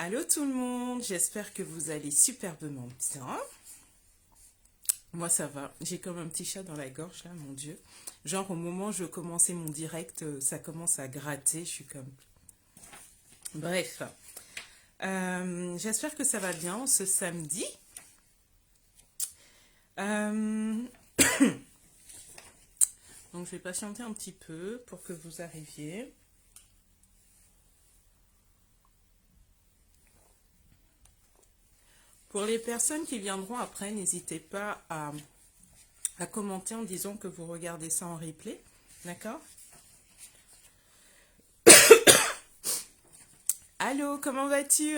Allô tout le monde, j'espère que vous allez superbement bien. Moi ça va, j'ai comme un petit chat dans la gorge là, mon Dieu. Genre au moment où je commençais mon direct, ça commence à gratter, je suis comme... Bref, j'espère que ça va bien ce samedi. Donc je vais patienter un petit peu pour que vous arriviez. Pour les personnes qui viendront après, n'hésitez pas à commenter en disant que vous regardez ça en replay. D'accord? Allô, comment vas-tu?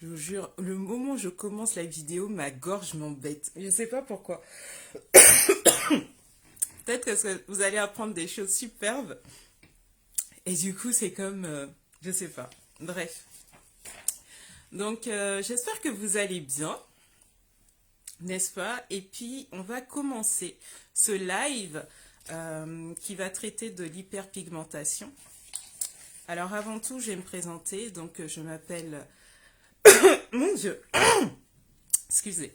Je vous jure, le moment où je commence la vidéo, ma gorge m'embête. Je ne sais pas pourquoi. Peut-être que vous allez apprendre des choses superbes. Et du coup, c'est comme... je sais pas. Bref. Donc, j'espère que vous allez bien. N'est-ce pas? Et puis, on va commencer ce live qui va traiter de l'hyperpigmentation. Alors, avant tout, je vais me présenter. Donc, je m'appelle... Mon Dieu. Excusez.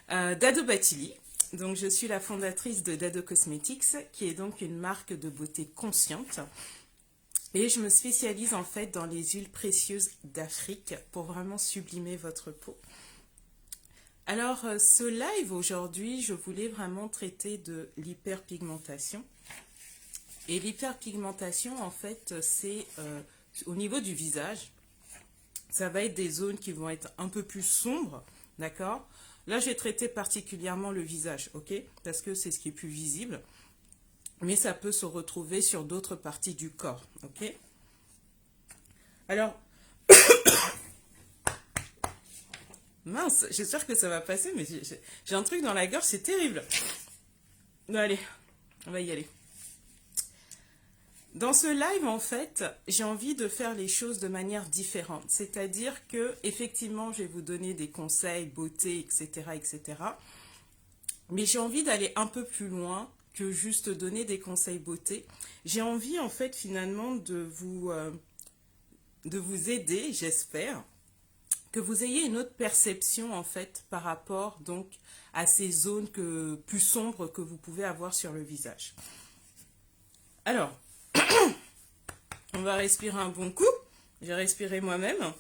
Dado Batili. Donc, je suis la fondatrice de Dado Cosmetics, qui est donc une marque de beauté consciente. Et je me spécialise en fait dans les huiles précieuses d'Afrique pour vraiment sublimer votre peau. Alors, ce live aujourd'hui, je voulais vraiment traiter de l'hyperpigmentation. Et l'hyperpigmentation, en fait, c'est au niveau du visage. Ça va être des zones qui vont être un peu plus sombres, d'accord? Là, je vais traiter particulièrement le visage, ok? Parce que c'est ce qui est plus visible. Mais ça peut se retrouver sur d'autres parties du corps, ok? Alors, mince, j'espère que ça va passer, mais j'ai un truc dans la gorge, c'est terrible. Bon, allez, on va y aller. Dans ce live, en fait, j'ai envie de faire les choses de manière différente. C'est-à-dire que, effectivement, je vais vous donner des conseils, beauté, etc., etc. Mais j'ai envie d'aller un peu plus loin que juste donner des conseils beauté. J'ai envie, en fait, finalement, de vous aider, j'espère, que vous ayez une autre perception, en fait, par rapport, donc, à ces zones plus sombres que vous pouvez avoir sur le visage. Alors, on va respirer un bon coup. J'ai respiré moi-même.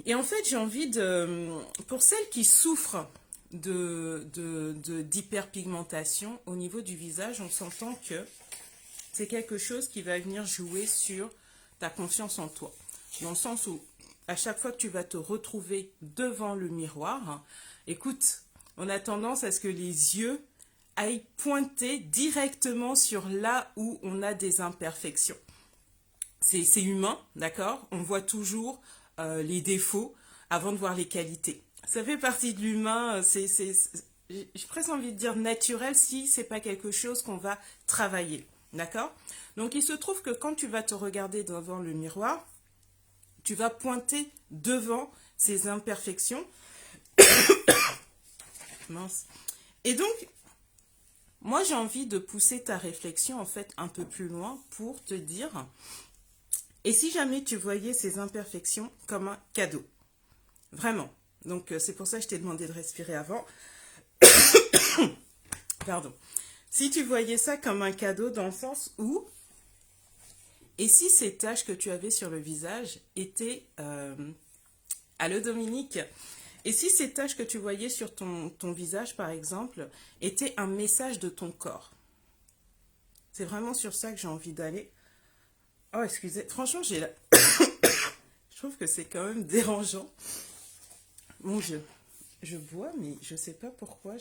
Et en fait, j'ai envie de... Pour celles qui souffrent d'hyperpigmentation au niveau du visage, on s'entend que c'est quelque chose qui va venir jouer sur ta confiance en toi. Dans le sens où, à chaque fois que tu vas te retrouver devant le miroir, écoute, on a tendance à ce que les yeux aillent pointer directement sur là où on a des imperfections. C'est humain, d'accord? On voit toujours les défauts avant de voir les qualités. Ça fait partie de l'humain, j'ai presque envie de dire naturel si c'est pas quelque chose qu'on va travailler, d'accord? Donc il se trouve que quand tu vas te regarder devant le miroir, tu vas pointer devant ces imperfections. Mince. Et donc, moi j'ai envie de pousser ta réflexion en fait un peu plus loin pour te dire, et si jamais tu voyais ces imperfections comme un cadeau? Vraiment. Donc c'est pour ça que je t'ai demandé de respirer avant. Pardon. Si tu voyais ça comme un cadeau dans le sens où, et si ces taches que tu avais sur le visage étaient... Allô Dominique? Et si ces taches que tu voyais sur ton visage, par exemple, étaient un message de ton corps? C'est vraiment sur ça que j'ai envie d'aller. Oh, excusez. Franchement, j'ai la... Je trouve que c'est quand même dérangeant. Mon Dieu. Je bois, mais je sais pas pourquoi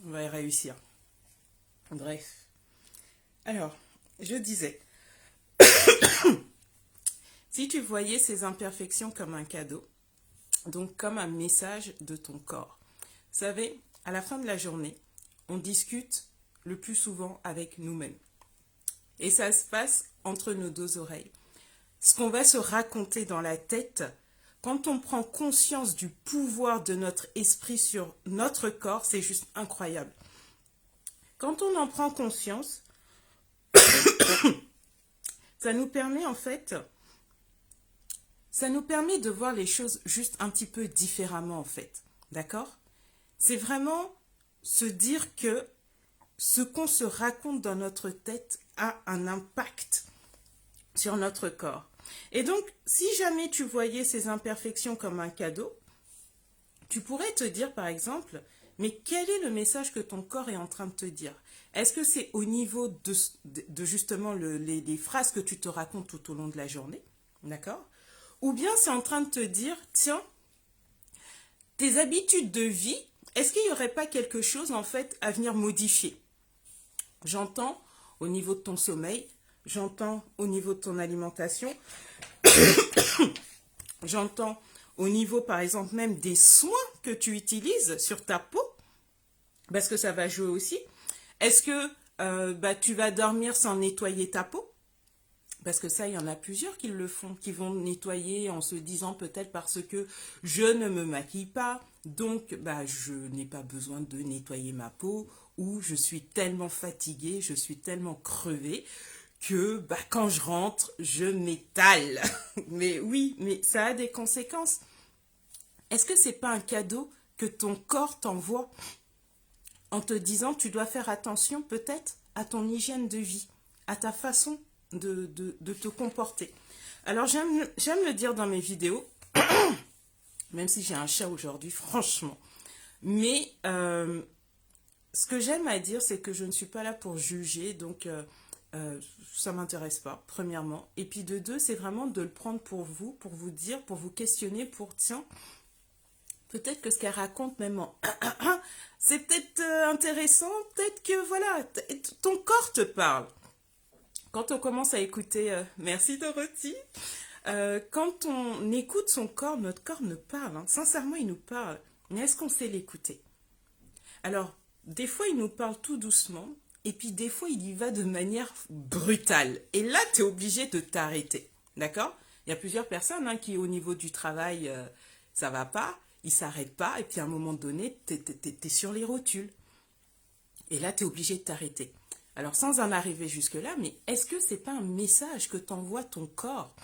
On va y réussir. Bref. Alors, je disais... Si tu voyais ces imperfections comme un cadeau, donc comme un message de ton corps. Vous savez, à la fin de la journée, on discute le plus souvent avec nous-mêmes. Et ça se passe entre nos deux oreilles. Ce qu'on va se raconter dans la tête, quand on prend conscience du pouvoir de notre esprit sur notre corps, c'est juste incroyable. Quand on en prend conscience, ça nous permet en fait, ça nous permet de voir les choses juste un petit peu différemment en fait. D'accord? C'est vraiment se dire que ce qu'on se raconte dans notre tête a un impact sur notre corps. Et donc, si jamais tu voyais ces imperfections comme un cadeau, tu pourrais te dire par exemple, mais quel est le message que ton corps est en train de te dire? Est-ce que c'est au niveau de justement les phrases que tu te racontes tout au long de la journée? D'accord? Ou bien c'est en train de te dire, tiens, tes habitudes de vie, est-ce qu'il n'y aurait pas quelque chose en fait à venir modifier? J'entends au niveau de ton sommeil, j'entends au niveau de ton alimentation, j'entends au niveau par exemple même des soins que tu utilises sur ta peau, parce que ça va jouer aussi. Est-ce que tu vas dormir sans nettoyer ta peau? Parce que ça, il y en a plusieurs qui le font, qui vont nettoyer en se disant peut-être parce que je ne me maquille pas, donc je n'ai pas besoin de nettoyer ma peau, ou je suis tellement fatiguée, je suis tellement crevée que quand je rentre, je m'étale. Mais oui, mais ça a des conséquences. Est-ce que c'est pas un cadeau que ton corps t'envoie en te disant tu dois faire attention peut-être à ton hygiène de vie, à ta façon de te comporter? Alors j'aime le dire dans mes vidéos, même si j'ai un chat aujourd'hui, franchement. Mais ce que j'aime à dire, c'est que je ne suis pas là pour juger, donc ça ne m'intéresse pas, premièrement. Et puis de deux, c'est vraiment de le prendre pour vous dire, pour vous questionner, pour tiens, peut-être que ce qu'elle raconte même en c'est peut-être intéressant, peut-être que voilà, ton corps te parle. Quand on commence à écouter, merci Dorothy, quand on écoute son corps, notre corps nous parle, hein. Sincèrement il nous parle, mais est-ce qu'on sait l'écouter? Alors, des fois il nous parle tout doucement, et puis des fois il y va de manière brutale, et là tu es obligé de t'arrêter, d'accord? Il y a plusieurs personnes qui au niveau du travail, ça va pas, ils s'arrêtent pas, et puis à un moment donné, t'es sur les rotules, et là tu es obligé de t'arrêter. Alors, sans en arriver jusque-là, mais est-ce que c'est pas un message que t'envoie ton corps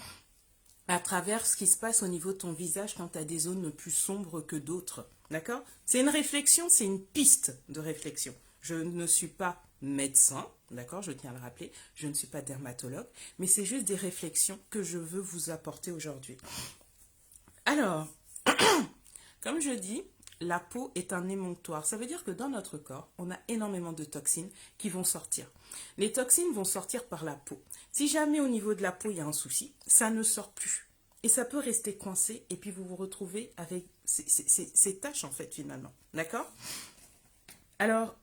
à travers ce qui se passe au niveau de ton visage quand tu as des zones plus sombres que d'autres? D'accord? C'est une réflexion, c'est une piste de réflexion. Je ne suis pas médecin, d'accord? Je tiens à le rappeler, je ne suis pas dermatologue, mais c'est juste des réflexions que je veux vous apporter aujourd'hui. Alors, comme je dis, la peau est un émonctoire. Ça veut dire que dans notre corps, on a énormément de toxines qui vont sortir. Les toxines vont sortir par la peau. Si jamais au niveau de la peau, il y a un souci, ça ne sort plus. Et ça peut rester coincé et puis vous vous retrouvez avec ces taches en fait finalement. D'accord? Alors,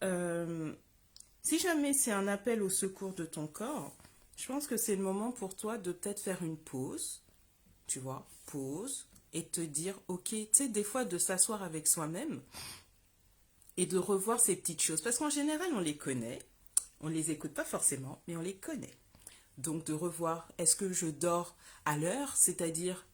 si jamais c'est un appel au secours de ton corps, je pense que c'est le moment pour toi de peut-être faire une pause. Tu vois, pause. Et te dire, ok, tu sais, des fois de s'asseoir avec soi-même et de revoir ces petites choses. Parce qu'en général, on les connaît, on les écoute pas forcément, mais on les connaît. Donc de revoir, est-ce que je dors à l'heure, c'est-à-dire,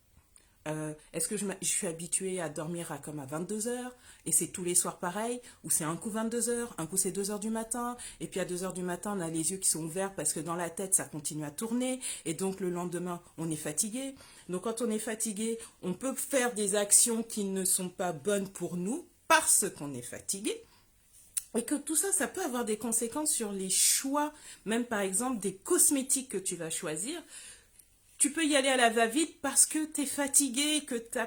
est-ce que je suis habituée à dormir comme à 22 heures, et c'est tous les soirs pareil, ou c'est un coup 22 heures, un coup c'est 2 heures du matin, et puis à 2 heures du matin, on a les yeux qui sont ouverts parce que dans la tête, ça continue à tourner, et donc le lendemain, on est fatigué. Donc quand on est fatigué, on peut faire des actions qui ne sont pas bonnes pour nous parce qu'on est fatigué. Et que tout ça, ça peut avoir des conséquences sur les choix, même par exemple des cosmétiques que tu vas choisir. Tu peux y aller à la va-vite parce que tu es fatigué, que tu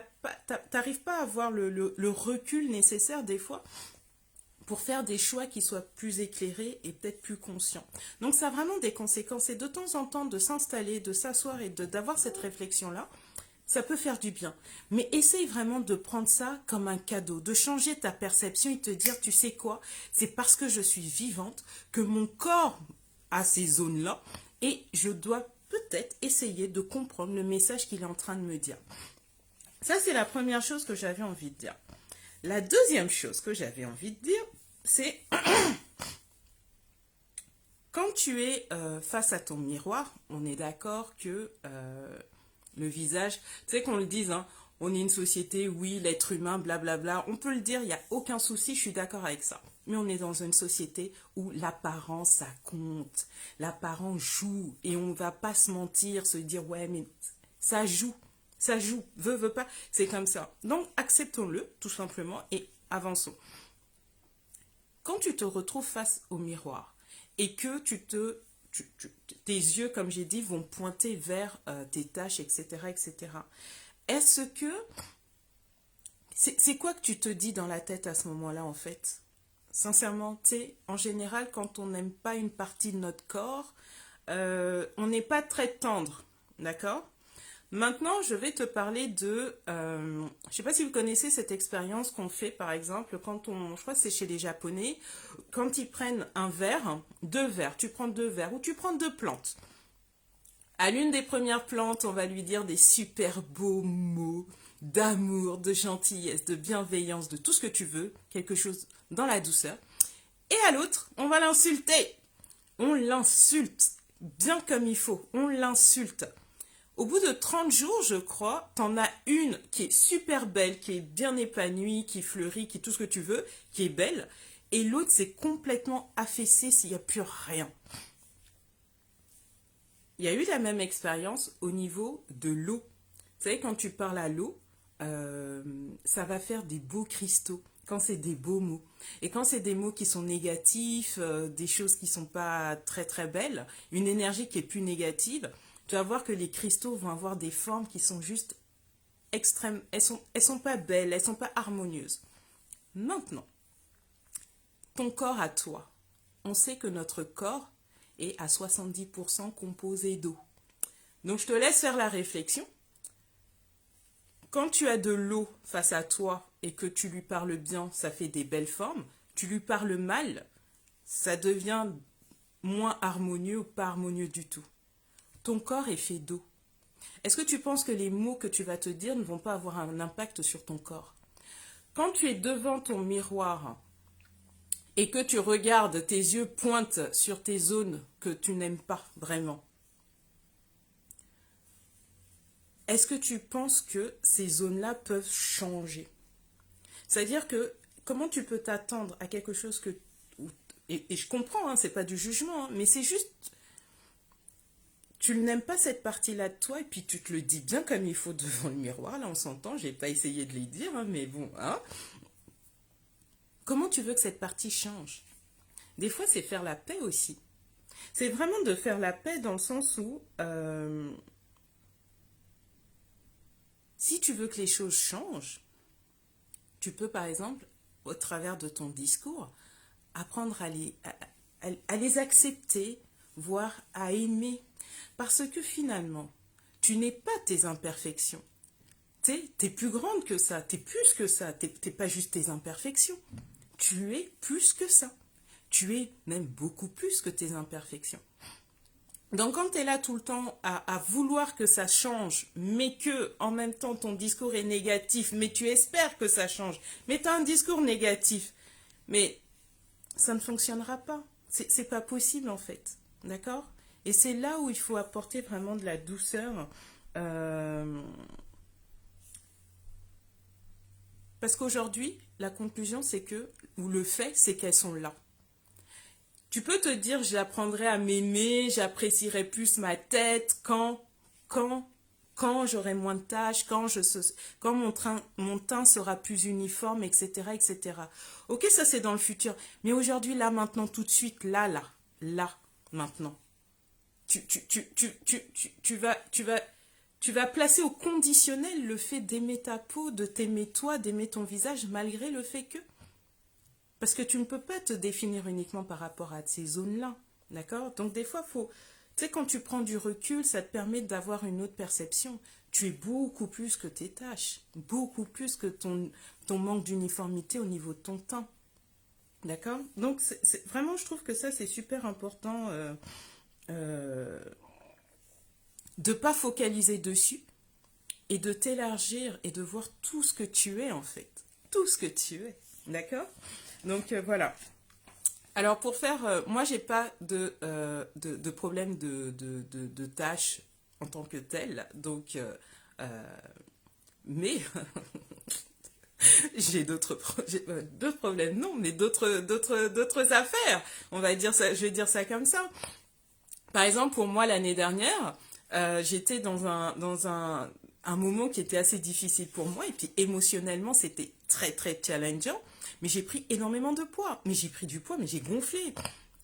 n'arrives pas à avoir le recul nécessaire des fois pour faire des choix qui soient plus éclairés et peut-être plus conscients. Donc ça a vraiment des conséquences. Et de temps en temps, de s'installer, de s'asseoir et d'avoir cette réflexion-là, ça peut faire du bien. Mais essaye vraiment de prendre ça comme un cadeau, de changer ta perception et te dire, tu sais quoi, c'est parce que je suis vivante que mon corps a ces zones-là et je dois peut-être essayer de comprendre le message qu'il est en train de me dire. Ça, c'est la première chose que j'avais envie de dire. La deuxième chose que j'avais envie de dire, c'est quand tu es face à ton miroir, on est d'accord que le visage, tu sais qu'on le dise, hein, on est une société, oui, l'être humain, blablabla, on peut le dire, il n'y a aucun souci, je suis d'accord avec ça. Mais on est dans une société où l'apparence, ça compte. L'apparence joue. Et on ne va pas se mentir, se dire, ouais, mais ça joue. Ça joue. Veut pas. C'est comme ça. Donc, acceptons-le, tout simplement, et avançons. Quand tu te retrouves face au miroir et que tes yeux, comme j'ai dit, vont pointer vers tes tâches, etc., etc., est-ce que... C'est quoi que tu te dis dans la tête à ce moment-là, en fait? Sincèrement, tu sais, en général, quand on n'aime pas une partie de notre corps, on n'est pas très tendre, d'accord? Maintenant, je vais te parler de... je ne sais pas si vous connaissez cette expérience qu'on fait, par exemple, quand on... Je crois que c'est chez les Japonais, quand ils prennent un verre, deux verres, tu prends deux verres, ou tu prends deux plantes. À l'une des premières plantes, on va lui dire des super beaux mots d'amour, de gentillesse, de bienveillance, de tout ce que tu veux, quelque chose dans la douceur. Et à l'autre, on va l'insulter. On l'insulte, bien comme il faut, on l'insulte. Au bout de 30 jours, je crois, t'en as une qui est super belle, qui est bien épanouie, qui fleurit, qui est tout ce que tu veux, qui est belle. Et l'autre, c'est complètement affaissé s'il n'y a plus rien. Il y a eu la même expérience au niveau de l'eau. Vous savez, quand tu parles à l'eau, ça va faire des beaux cristaux, quand c'est des beaux mots. Et quand c'est des mots qui sont négatifs, des choses qui ne sont pas très très belles, une énergie qui est plus négative, tu vas voir que les cristaux vont avoir des formes qui sont juste extrêmes. Elles sont pas belles, elles sont pas harmonieuses. Maintenant, ton corps à toi. On sait que notre corps est à 70% composé d'eau. Donc je te laisse faire la réflexion. Quand tu as de l'eau face à toi et que tu lui parles bien, ça fait des belles formes. Tu lui parles mal, ça devient moins harmonieux ou pas harmonieux du tout. Ton corps est fait d'eau. Est-ce que tu penses que les mots que tu vas te dire ne vont pas avoir un impact sur ton corps? Quand tu es devant ton miroir et que tu regardes, tes yeux pointent sur tes zones que tu n'aimes pas vraiment, est-ce que tu penses que ces zones-là peuvent changer? C'est-à-dire que comment tu peux t'attendre à quelque chose que... Et je comprends, hein, c'est pas du jugement, hein, mais c'est juste... Tu n'aimes pas cette partie-là de toi et puis tu te le dis bien comme il faut devant le miroir. Là, on s'entend, j'ai pas essayé de les dire, hein, mais bon, hein. Comment tu veux que cette partie change? Des fois, c'est faire la paix aussi. C'est vraiment de faire la paix dans le sens où... si tu veux que les choses changent, tu peux, par exemple, au travers de ton discours, apprendre à les accepter, voire à aimer. Parce que finalement, tu n'es pas tes imperfections. T'es plus grande que ça, t'es plus que ça, t'es pas juste tes imperfections. Tu es plus que ça. Tu es même beaucoup plus que tes imperfections. Donc quand tu es là tout le temps à vouloir que ça change, mais que en même temps ton discours est négatif, mais tu espères que ça change, mais tu as un discours négatif, mais ça ne fonctionnera pas. C'est pas possible en fait. D'accord? Et c'est là où il faut apporter vraiment de la douceur. Parce qu'aujourd'hui, la conclusion c'est que, ou le fait, c'est qu'elles sont là. Tu peux te dire, j'apprendrai à m'aimer, j'apprécierai plus ma tête quand j'aurai moins de tâches, quand mon teint sera plus uniforme, etc., etc. Ok, ça c'est dans le futur. Mais aujourd'hui, là, maintenant, tout de suite, là, maintenant. Tu vas placer au conditionnel le fait d'aimer ta peau, de t'aimer toi, d'aimer ton visage, malgré le fait que... Parce que tu ne peux pas te définir uniquement par rapport à ces zones-là, d'accord? Donc des fois, tu sais, quand tu prends du recul, ça te permet d'avoir une autre perception. Tu es beaucoup plus que tes tâches, beaucoup plus que ton manque d'uniformité au niveau de ton teint, d'accord? Donc vraiment, je trouve que ça, c'est super important de ne pas focaliser dessus et de t'élargir et de voir tout ce que tu es en fait, tout ce que tu es, d'accord? Donc voilà. Alors pour faire, moi j'ai pas de problème de tâches en tant que telle, donc Mais j'ai d'autres problèmes, non, mais d'autres affaires. On va dire ça, je vais dire ça comme ça. Par exemple, pour moi, l'année dernière, j'étais dans un moment qui était assez difficile pour moi. Et puis, émotionnellement, c'était très, très challengeant. Mais j'ai pris énormément de poids. Mais j'ai pris du poids, mais j'ai gonflé.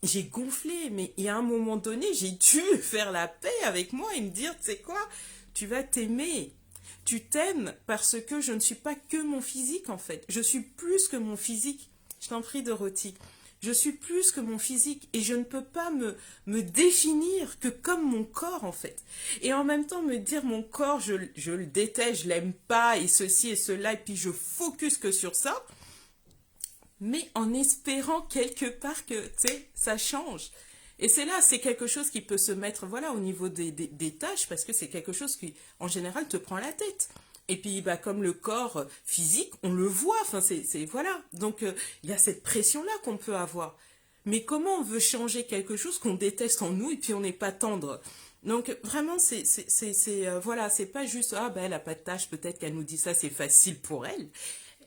J'ai gonflé. Mais il y a un moment donné, j'ai dû faire la paix avec moi et me dire, tu sais quoi, tu vas t'aimer. Tu t'aimes parce que je ne suis pas que mon physique, en fait. Je suis plus que mon physique. Je t'en prie, Dorothy. Je suis plus que mon physique et je ne peux pas me définir que comme mon corps, en fait. Et en même temps, me dire mon corps, je le déteste, je l'aime pas, et ceci et cela, et puis je focus que sur ça, mais en espérant quelque part que, tu sais, ça change. Et c'est là, c'est quelque chose qui peut se mettre, voilà, au niveau des tâches, parce que c'est quelque chose qui, en général, te prend la tête. Et puis, bah, comme le corps physique, on le voit, enfin, voilà. Donc, il y a cette pression-là qu'on peut avoir. Mais comment on veut changer quelque chose qu'on déteste en nous et puis on n'est pas tendre? Donc, vraiment, voilà, c'est pas juste, ah, ben, elle n'a pas de tâche, peut-être qu'elle nous dit ça, c'est facile pour elle.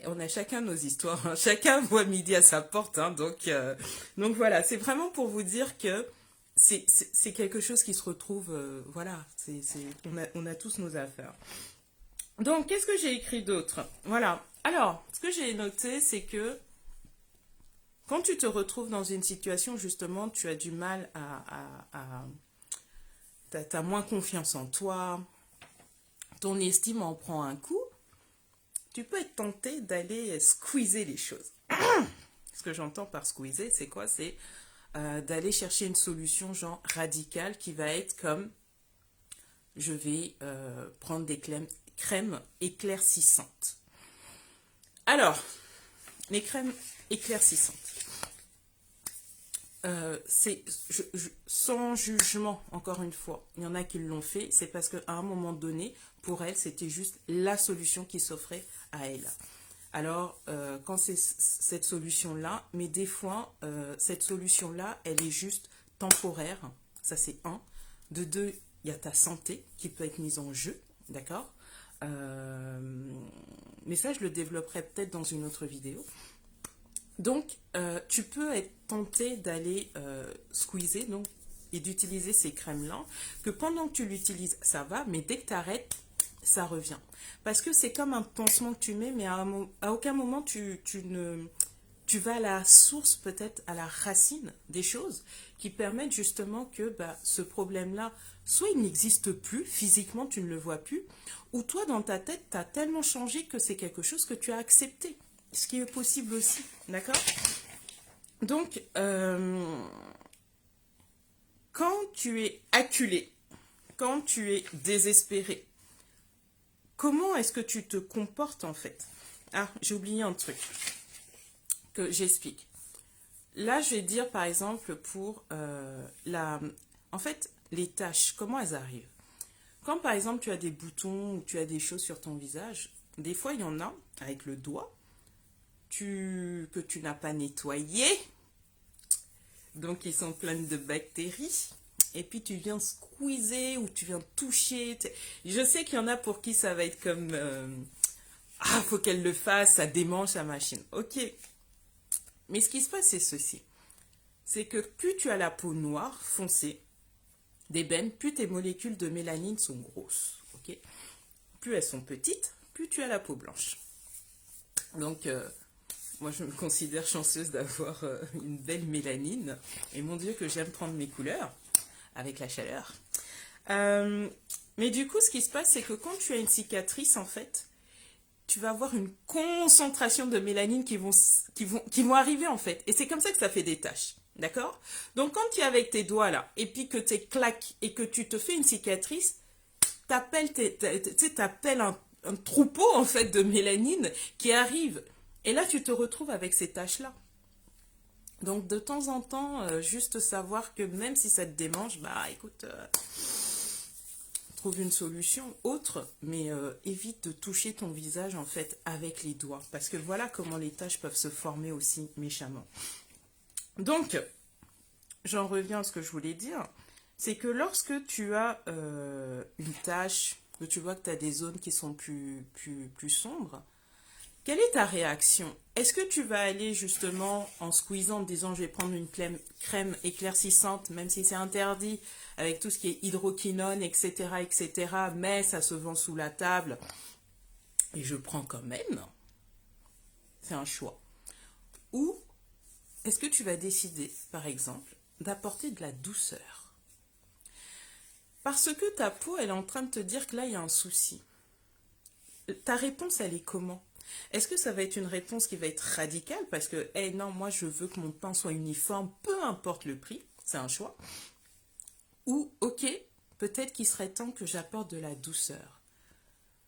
On a chacun nos histoires, hein. Chacun voit midi à sa porte, hein. Donc voilà, c'est vraiment pour vous dire que c'est quelque chose qui se retrouve, voilà, on a tous nos affaires. Donc, qu'est-ce que j'ai écrit d'autre? Voilà. Alors, ce que j'ai noté, c'est que quand tu te retrouves dans une situation, justement, tu as du mal t'as moins confiance en toi, ton estime en prend un coup, tu peux être tenté d'aller squeezer les choses. Ce que j'entends par squeezer, c'est quoi? C'est d'aller chercher une solution genre radicale qui va être comme je vais prendre des crèmes éclaircissantes. Alors, les crèmes éclaircissantes. Sans jugement, encore une fois, il y en a qui l'ont fait, c'est parce qu'à un moment donné, pour elle, c'était juste la solution qui s'offrait à elle. Alors, quand c'est cette solution-là, mais des fois, cette solution-là, elle est juste temporaire, ça c'est un. De deux, il y a ta santé qui peut être mise en jeu, d'accord? Mais ça, je le développerai peut-être dans une autre vidéo. Donc, tu peux être tenté d'aller squeezer et d'utiliser ces crèmes-là, que pendant que tu l'utilises, ça va, mais dès que tu arrêtes, ça revient. Parce que c'est comme un pansement que tu mets, mais à aucun moment tu vas à la source, peut-être à la racine des choses qui permettent justement que ce problème-là, soit il n'existe plus, physiquement tu ne le vois plus, ou toi dans ta tête, tu as tellement changé que c'est quelque chose que tu as accepté. Ce qui est possible aussi, d'accord? Donc, quand tu es acculé, quand tu es désespéré, comment est-ce que tu te comportes en fait? Ah, j'ai oublié un truc que j'explique. Là, je vais dire par exemple pour en fait, les taches, comment elles arrivent? Quand par exemple tu as des boutons ou tu as des choses sur ton visage, des fois il y en a avec le doigt que tu n'as pas nettoyé, donc ils sont pleins de bactéries, et puis tu viens squeezer ou tu viens toucher. Je sais qu'il y en a pour qui ça va être comme ah, faut qu'elle le fasse, ça démange sa machine. Ok, mais ce qui se passe c'est ceci, c'est que plus tu as la peau noire foncée, d'ébène, plus tes molécules de mélanine sont grosses. Ok, plus elles sont petites, plus tu as la peau blanche. Donc moi, je me considère chanceuse d'avoir une belle mélanine. Et mon Dieu, que j'aime prendre mes couleurs avec la chaleur. Mais du coup, ce qui se passe, c'est que quand tu as une cicatrice, en fait, tu vas avoir une concentration de mélanine qui vont arriver, en fait. Et c'est comme ça que ça fait des taches. D'accord? Donc, quand tu es avec tes doigts, là, et puis que tu claques et que tu te fais une cicatrice, t'appelles un troupeau, en fait, de mélanine qui arrive. Et là, tu te retrouves avec ces tâches-là. Donc, de temps en temps, juste savoir que même si ça te démange, écoute, trouve une solution autre, mais évite de toucher ton visage, en fait, avec les doigts. Parce que voilà comment les taches peuvent se former aussi méchamment. Donc, j'en reviens à ce que je voulais dire. C'est que lorsque tu as une tache que tu vois que tu as des zones qui sont plus sombres, quelle est ta réaction? Est-ce que tu vas aller justement en squeezant, en disant je vais prendre une crème éclaircissante, même si c'est interdit, avec tout ce qui est hydroquinone, etc., etc., mais ça se vend sous la table, et je prends quand même, c'est un choix. Ou est-ce que tu vas décider, par exemple, d'apporter de la douceur? Parce que ta peau, elle est en train de te dire que là, il y a un souci. Ta réponse, elle est comment? Est-ce que ça va être une réponse qui va être radicale parce que, hey, non, moi je veux que mon pain soit uniforme, peu importe le prix, c'est un choix. Ou, ok, peut-être qu'il serait temps que j'apporte de la douceur.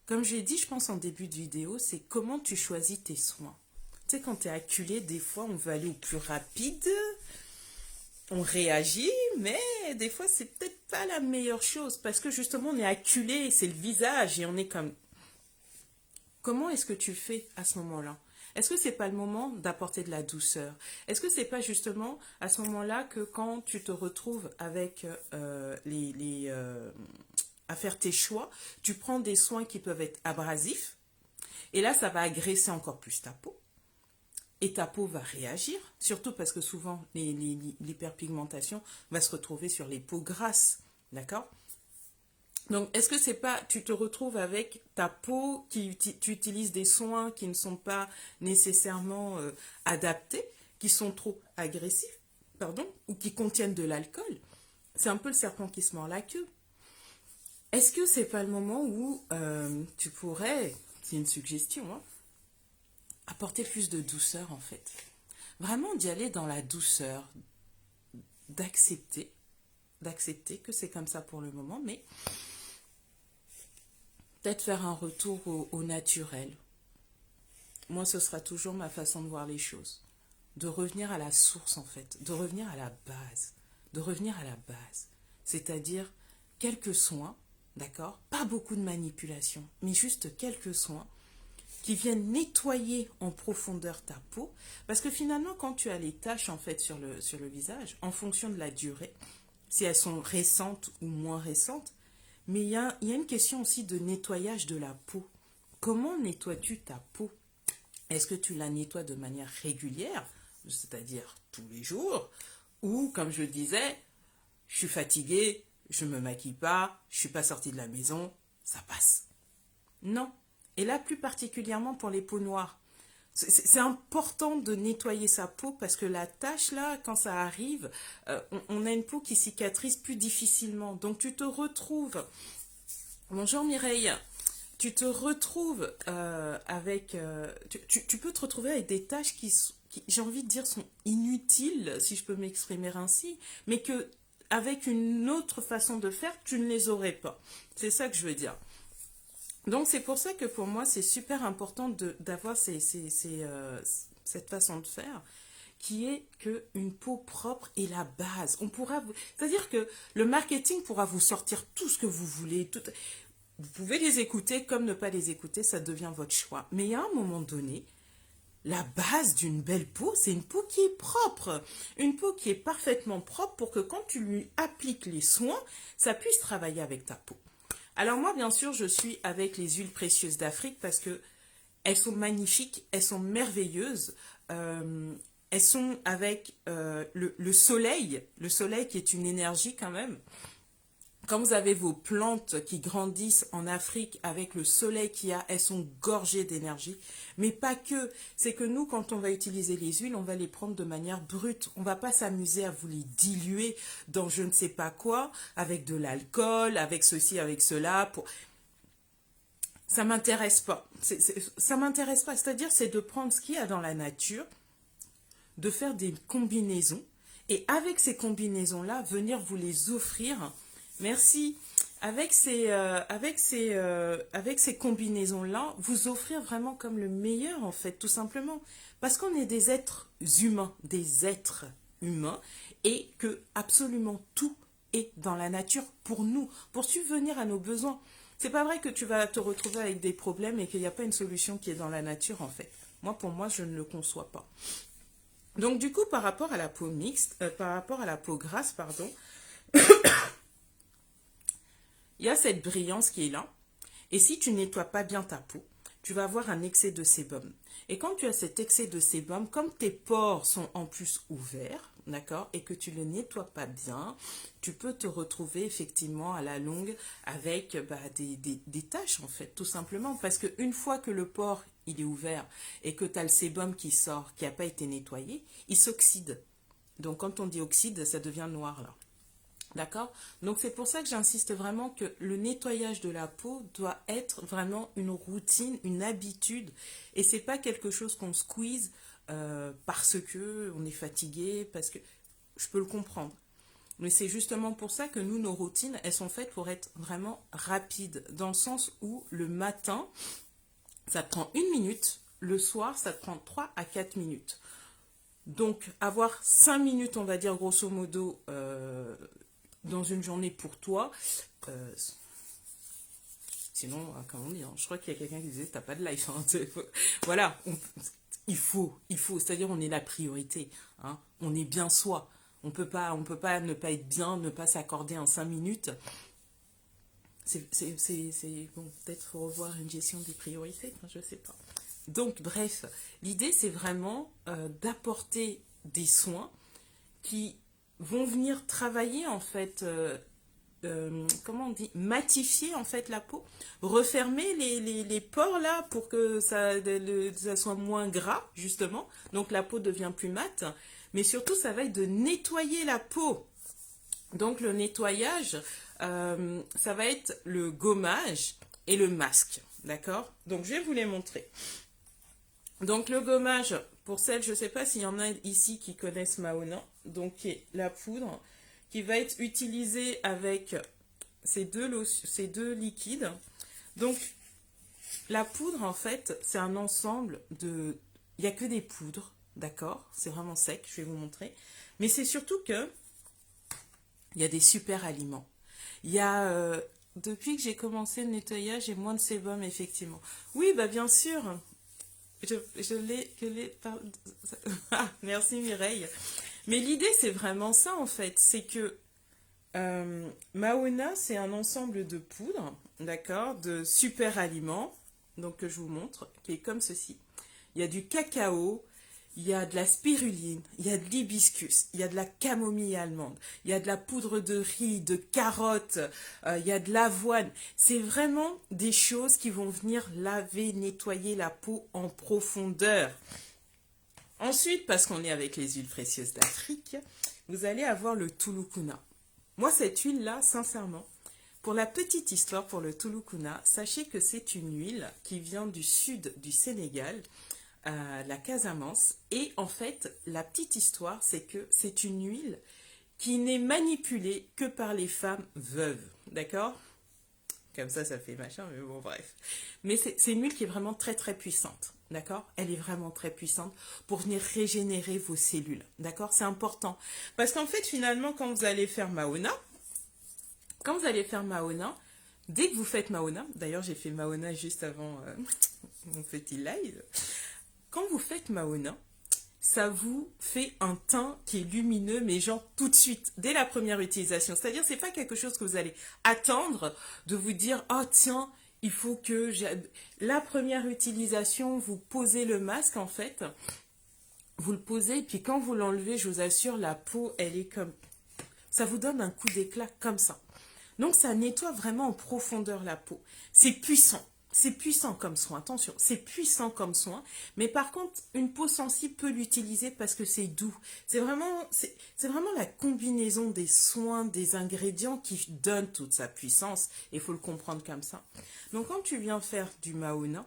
Comme j'ai dit, je pense en début de vidéo, c'est comment tu choisis tes soins. Tu sais, quand tu es acculé, des fois on veut aller au plus rapide, on réagit, mais des fois c'est peut-être pas la meilleure chose parce que justement on est acculé, c'est le visage et on est comme... Comment est-ce que tu fais à ce moment-là? Est-ce que c'est pas le moment d'apporter de la douceur? Est-ce que c'est pas justement à ce moment-là que quand tu te retrouves avec à faire tes choix, tu prends des soins qui peuvent être abrasifs et là ça va agresser encore plus ta peau et ta peau va réagir, surtout parce que souvent l'hyperpigmentation va se retrouver sur les peaux grasses, d'accord? Donc, est-ce que c'est pas, tu te retrouves avec ta peau, tu utilises des soins qui ne sont pas nécessairement adaptés, qui sont trop agressifs, pardon, ou qui contiennent de l'alcool? C'est un peu le serpent qui se mord la queue. Est-ce que c'est pas le moment où tu pourrais, c'est une suggestion, hein, apporter plus de douceur en fait? Vraiment d'y aller dans la douceur, d'accepter que c'est comme ça pour le moment, mais peut-être faire un retour au naturel. Moi, ce sera toujours ma façon de voir les choses. De revenir à la source, en fait. De revenir à la base. De revenir à la base. C'est-à-dire quelques soins, d'accord? Pas beaucoup de manipulation, mais juste quelques soins qui viennent nettoyer en profondeur ta peau. Parce que finalement, quand tu as les taches, en fait, sur le visage, en fonction de la durée, si elles sont récentes ou moins récentes, mais il y a une question aussi de nettoyage de la peau. Comment nettoies-tu ta peau? Est-ce que tu la nettoies de manière régulière, c'est-à-dire tous les jours, ou comme je disais, je suis fatiguée, je ne me maquille pas, je ne suis pas sortie de la maison, ça passe? Non. Et là, plus particulièrement pour les peaux noires. C'est important de nettoyer sa peau parce que la tache, là, quand ça arrive, on a une peau qui cicatrise plus difficilement. Donc, tu te retrouves... Bonjour Mireille. Tu te retrouves avec... tu peux te retrouver avec des taches qui j'ai envie de dire, sont inutiles, si je peux m'exprimer ainsi, mais que avec une autre façon de faire, tu ne les aurais pas. C'est ça que je veux dire. Donc, c'est pour ça que pour moi, c'est super important d'avoir cette façon de faire, qui est qu'une peau propre est la base. C'est-à-dire que le marketing pourra vous sortir tout ce que vous voulez. Vous pouvez les écouter comme ne pas les écouter, ça devient votre choix. Mais à un moment donné, la base d'une belle peau, c'est une peau qui est propre. Une peau qui est parfaitement propre pour que quand tu lui appliques les soins, ça puisse travailler avec ta peau. Alors moi, bien sûr, je suis avec les huiles précieuses d'Afrique parce que elles sont magnifiques, elles sont merveilleuses. Elles sont avec le soleil qui est une énergie quand même. Quand vous avez vos plantes qui grandissent en Afrique avec le soleil qu'il y a, elles sont gorgées d'énergie. Mais pas que. C'est que nous, quand on va utiliser les huiles, on va les prendre de manière brute. On ne va pas s'amuser à vous les diluer dans je ne sais pas quoi, avec de l'alcool, avec ceci, avec cela. Ça ne m'intéresse pas. Ça ne m'intéresse pas. C'est-à-dire, c'est de prendre ce qu'il y a dans la nature, de faire des combinaisons, et avec ces combinaisons-là, venir vous les offrir. Merci. Avec ces combinaisons-là, vous offrir vraiment comme le meilleur, en fait, tout simplement. Parce qu'on est des êtres humains, et que absolument tout est dans la nature pour nous, pour subvenir à nos besoins. C'est pas vrai que tu vas te retrouver avec des problèmes et qu'il n'y a pas une solution qui est dans la nature, en fait. Pour moi, je ne le conçois pas. Donc, du coup, par rapport à la peau par rapport à la peau grasse, pardon, il y a cette brillance qui est là. Et si tu nettoies pas bien ta peau, tu vas avoir un excès de sébum. Et quand tu as cet excès de sébum, comme tes pores sont en plus ouverts, d'accord, et que tu ne le nettoies pas bien, tu peux te retrouver effectivement à la longue avec des taches en fait, tout simplement. Parce qu'une fois que le pore il est ouvert et que tu as le sébum qui sort, qui n'a pas été nettoyé, il s'oxyde. Donc quand on dit oxyde, ça devient noir là. D'accord? Donc c'est pour ça que j'insiste vraiment que le nettoyage de la peau doit être vraiment une routine, une habitude. Et c'est pas quelque chose qu'on squeeze parce que on est fatigué, parce que je peux le comprendre. Mais c'est justement pour ça que nous, nos routines, elles sont faites pour être vraiment rapides. Dans le sens où le matin, ça te prend 1 minute. Le soir, ça te prend 3 à 4 minutes. Donc, avoir 5 minutes, on va dire grosso modo, dans une journée pour toi. Sinon, comment on dit, hein, je crois qu'il y a quelqu'un qui disait t'as pas de life. Hein, voilà, il faut, c'est-à-dire on est la priorité. Hein, on est bien soi. On peut pas ne pas être bien, ne pas s'accorder en 5 minutes. Bon, peut-être faut revoir une gestion des priorités, hein, je sais pas. Donc, bref, l'idée c'est vraiment d'apporter des soins qui vont venir travailler en fait, comment on dit, matifier en fait la peau, refermer les pores là pour que ça soit moins gras justement, donc la peau devient plus mate, mais surtout ça va être de nettoyer la peau. Donc le nettoyage, ça va être le gommage et le masque, d'accord? Donc je vais vous les montrer. Donc le gommage, pour celles, je ne sais pas s'il y en a ici qui connaissent Mahona, donc qui est la poudre qui va être utilisée avec ces deux liquides. Donc la poudre en fait c'est un ensemble de... Il n'y a que des poudres, d'accord? C'est vraiment sec, je vais vous montrer. Mais c'est surtout que il y a des super aliments. Il y a... depuis que j'ai commencé le nettoyage, j'ai moins de sébum effectivement. Oui, bah bien sûr. Je l'ai ah, merci Mireille. Mais l'idée, c'est vraiment ça, en fait. C'est que Mahona, c'est un ensemble de poudres, d'accord, de super aliments, donc que je vous montre, qui est comme ceci. Il y a du cacao, il y a de la spiruline, il y a de l'hibiscus, il y a de la camomille allemande, il y a de la poudre de riz, de carottes, il y a de l'avoine. C'est vraiment des choses qui vont venir laver, nettoyer la peau en profondeur. Ensuite, parce qu'on est avec les huiles précieuses d'Afrique, vous allez avoir le tulukuna. Moi, cette huile-là, sincèrement, pour la petite histoire, pour le tulukuna, sachez que c'est une huile qui vient du sud du Sénégal, la Casamance. Et en fait, la petite histoire, c'est que c'est une huile qui n'est manipulée que par les femmes veuves. D'accord? Comme ça fait machin, mais bon, bref. Mais c'est une huile qui est vraiment très, très puissante. D'accord? Elle est vraiment très puissante pour venir régénérer vos cellules. D'accord? C'est important. Parce qu'en fait, finalement, quand vous allez faire Mahona, dès que vous faites Mahona, d'ailleurs, j'ai fait Mahona juste avant mon petit live. Quand vous faites Mahona, ça vous fait un teint qui est lumineux, mais genre tout de suite, dès la première utilisation. C'est-à-dire, c'est pas quelque chose que vous allez attendre de vous dire, oh tiens, il faut que... La première utilisation, vous posez le masque, en fait. Vous le posez, et puis quand vous l'enlevez, je vous assure, la peau, elle est comme... Ça vous donne un coup d'éclat comme ça. Donc, ça nettoie vraiment en profondeur la peau. C'est puissant. C'est puissant comme soin, attention, c'est puissant comme soin, mais par contre, une peau sensible peut l'utiliser parce que c'est doux. C'est vraiment la combinaison des soins, des ingrédients qui donne toute sa puissance, et il faut le comprendre comme ça. Donc, quand tu viens faire du Mahona,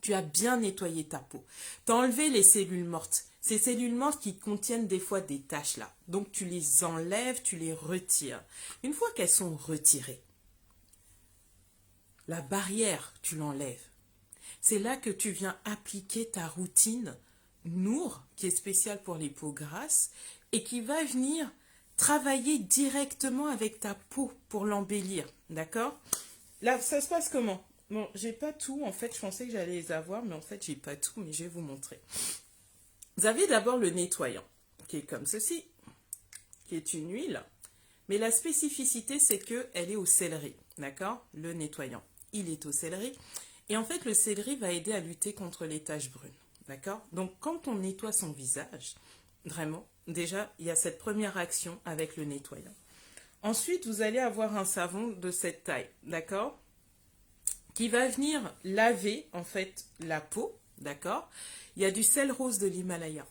tu as bien nettoyé ta peau. Tu as enlevé les cellules mortes. Ces cellules mortes qui contiennent des fois des taches là. Donc, tu les enlèves, tu les retires. Une fois qu'elles sont retirées, la barrière, tu l'enlèves. C'est là que tu viens appliquer ta routine Nour, qui est spéciale pour les peaux grasses, et qui va venir travailler directement avec ta peau pour l'embellir. D'accord? Là, ça se passe comment? Bon, j'ai pas tout. En fait, je pensais que j'allais les avoir, mais en fait, j'ai pas tout, mais je vais vous montrer. Vous avez d'abord le nettoyant, qui est comme ceci, qui est une huile. Mais la spécificité, c'est qu'elle est au céleri. d'accord? Le nettoyant, il est au céleri. Et en fait, le céleri va aider à lutter contre les taches brunes, d'accord? Donc, quand on nettoie son visage, vraiment, déjà, il y a cette première action avec le nettoyant. Ensuite, vous allez avoir un savon de cette taille, d'accord? Qui va venir laver, en fait, la peau, d'accord? Il y a du sel rose de l'Himalaya.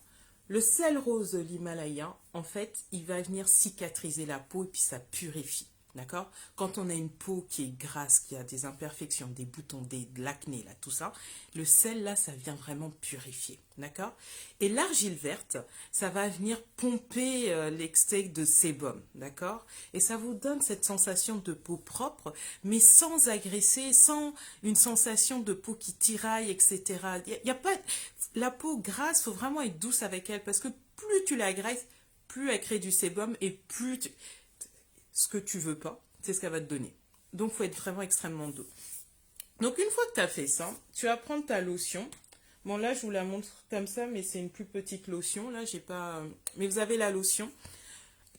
Le sel rose de l'Himalaya, en fait, il va venir cicatriser la peau et puis ça purifie. D'accord? Quand on a une peau qui est grasse, qui a des imperfections, des boutons, de l'acné, là, tout ça, le sel, là, ça vient vraiment purifier. D'accord? Et l'argile verte, ça va venir pomper l'extrait de sébum. D'accord? Et ça vous donne cette sensation de peau propre, mais sans agresser, sans une sensation de peau qui tiraille, etc. Il y a pas... La peau grasse, il faut vraiment être douce avec elle, parce que plus tu l'agresses, plus elle crée du sébum et plus ce que tu veux pas, c'est ce qu'elle va te donner. Donc, il faut être vraiment extrêmement doux. Donc, une fois que tu as fait ça, tu vas prendre ta lotion. Bon, là, je vous la montre comme ça, mais c'est une plus petite lotion. Là, j'ai pas... Mais vous avez la lotion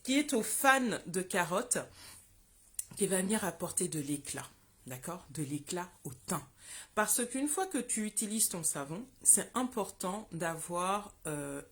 qui est au fan de carotte, qui va venir apporter de l'éclat. D'accord? De l'éclat au teint. Parce qu'une fois que tu utilises ton savon, c'est important d'avoir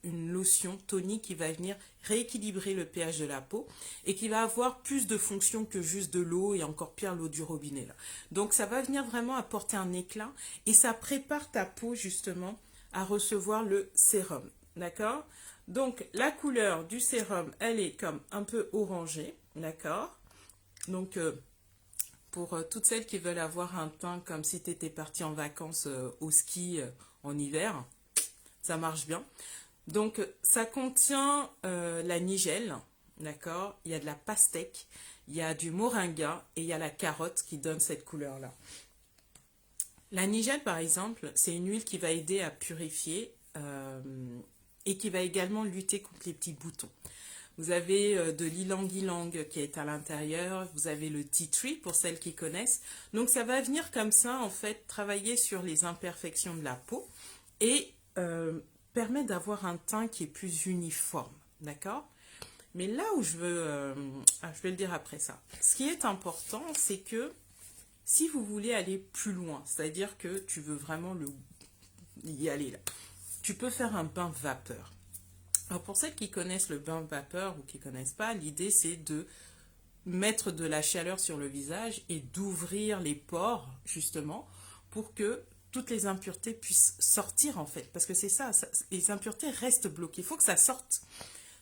une lotion tonique qui va venir rééquilibrer le pH de la peau et qui va avoir plus de fonctions que juste de l'eau et encore pire l'eau du robinet. Là. Donc ça va venir vraiment apporter un éclat et ça prépare ta peau justement à recevoir le sérum. D'accord? Donc la couleur du sérum, elle est comme un peu orangée. D'accord? Donc... pour toutes celles qui veulent avoir un teint comme si tu étais parti en vacances au ski en hiver, ça marche bien. Donc, ça contient la nigelle, d'accord? Il y a de la pastèque, il y a du moringa et il y a la carotte qui donne cette couleur-là. La nigelle, par exemple, c'est une huile qui va aider à purifier et qui va également lutter contre les petits boutons. Vous avez de l'ilang-ilang qui est à l'intérieur. Vous avez le tea tree pour celles qui connaissent. Donc, ça va venir comme ça, en fait, travailler sur les imperfections de la peau et permet d'avoir un teint qui est plus uniforme. D'accord? Mais là où je veux... je vais le dire après ça. Ce qui est important, c'est que si vous voulez aller plus loin, c'est-à-dire que tu veux vraiment y aller là, tu peux faire un bain vapeur. Alors pour celles qui connaissent le bain vapeur ou qui ne connaissent pas, l'idée c'est de mettre de la chaleur sur le visage et d'ouvrir les pores justement pour que toutes les impuretés puissent sortir en fait. Parce que c'est ça, les impuretés restent bloquées, il faut que ça sorte.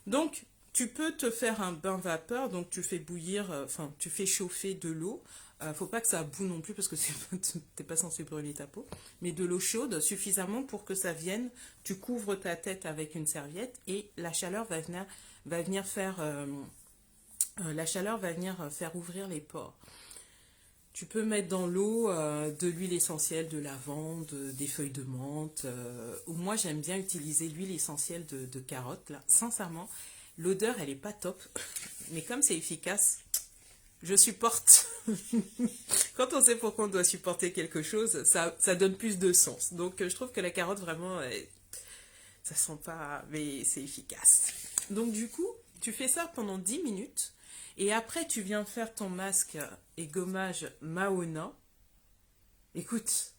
Donc tu peux te faire un bain vapeur, donc tu fais bouillir, tu fais chauffer de l'eau. Faut pas que ça boue non plus parce que t'es pas censé brûler ta peau, mais de l'eau chaude suffisamment pour que ça vienne. Tu couvres ta tête avec une serviette et la chaleur va venir faire ouvrir les pores. Tu peux mettre dans l'eau de l'huile essentielle de lavande, des feuilles de menthe. Ou moi j'aime bien utiliser l'huile essentielle de carotte. Là. Sincèrement, l'odeur elle est pas top, mais comme c'est efficace. Je supporte. Quand on sait pourquoi on doit supporter quelque chose, ça donne plus de sens. Donc, je trouve que la carotte, vraiment, ça sent pas... Mais c'est efficace. Donc, du coup, tu fais ça pendant 10 minutes. Et après, tu viens faire ton masque et gommage Mahona. Écoute,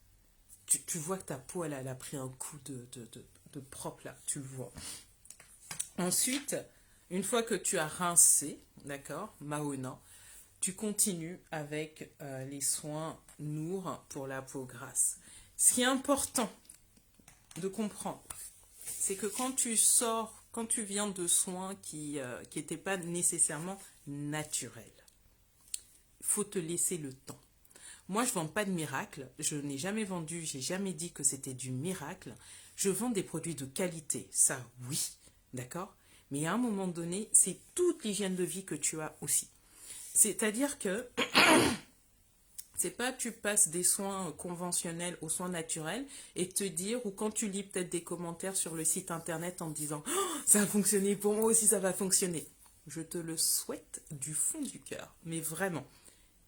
tu vois que ta peau, elle a pris un coup de propre, là. Tu le vois. Ensuite, une fois que tu as rincé, d'accord, Mahona, tu continues avec les soins Nour pour la peau grasse. Ce qui est important de comprendre, c'est que quand tu viens de soins qui n'étaient pas nécessairement naturels, il faut te laisser le temps. Moi, je ne vends pas de miracle. Je n'ai jamais vendu, j'ai jamais dit que c'était du miracle. Je vends des produits de qualité. Ça, oui, d'accord? Mais à un moment donné, c'est toute l'hygiène de vie que tu as aussi. C'est-à-dire que c'est pas tu passes des soins conventionnels aux soins naturels et te dire, ou quand tu lis peut-être des commentaires sur le site internet en te disant oh, ça a fonctionné, pour moi aussi ça va fonctionner. Je te le souhaite du fond du cœur, mais vraiment.